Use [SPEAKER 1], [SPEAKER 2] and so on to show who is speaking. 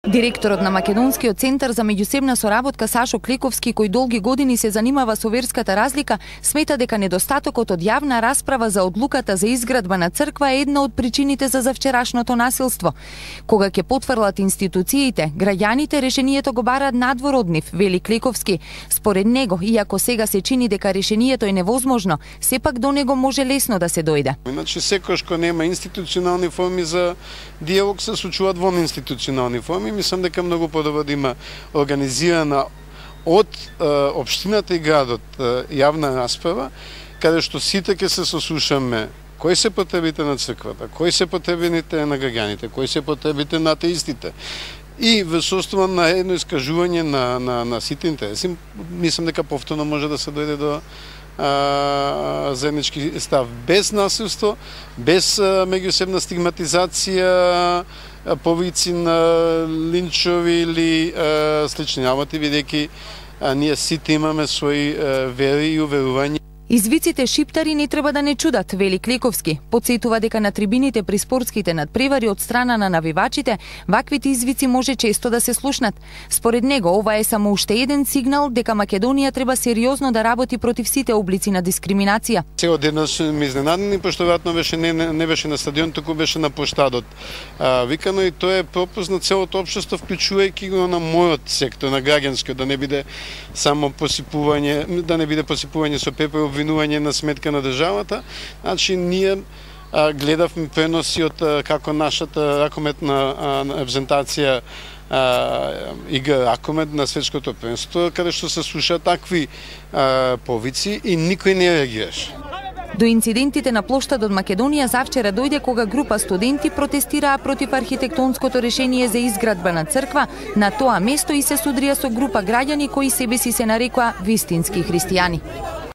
[SPEAKER 1] Директорот на Македонскиот центар за меѓусебна соработка Сашо Клековски, кој долги години се занимава со верската разлика, смета дека недостатокот од јавна расправа за одлуката за изградба на црква е една од причините за завчерашното насилство. Кога ќе потврлат институциите, граѓаните решението го бараат надвор од нив, вели Клековски. Според него, иако сега се чини дека решението е невозможно, сепак до него може лесно да се дојде.
[SPEAKER 2] Иначе секој што нема институционални форми за диалог се случуваат во институционални форми. Мислам дека многу подобро да има организирана од општината и градот јавна расправа, каде што сите ќе се сослушаме кои се потребите на црквата, кои се потребите на граѓаните, кои се потребите на атеистите. И во состојба на едно искажување на сите интереси, мислам дека повторно може да се дојде до заеднички став, без насилство, без меѓусебна стигматизација, повици на линчови или слични работи, бидејќи ние сите имаме своји вери и уверувања.
[SPEAKER 1] Извиците шиптари не треба да не чудат, вели Клековски. Потсетува дека на трибините при спортските надпревари од страна на навивачите, ваквите извици може често да се слушнат. Според него, ова е само уште еден сигнал дека Македонија треба сериозно да работи против сите облици на дискриминација.
[SPEAKER 2] Сега денес ми изненадени, пошто веројатно беше не беше на стадион, туку беше на площадот. Викано и тоа е пропуст на целото општество, вклучувајќи го на мојот сектор, на граѓанскиот, да не биде само посипување, да не биде посипување со пепел, обвинување на сметка на државата. Значи, ние гледавме преноси од како нашата ракометна репрезентација игра ракомет на светското првенство, каде што се слушаат такви повици и никој не реагираше.
[SPEAKER 1] До инцидентите на плоштадот Македонија завчера дојде кога група студенти протестираа против архитектонското решение за изградба на црква на тоа место и се судрија со група граѓани кои себеси се нарекоа вистински христијани.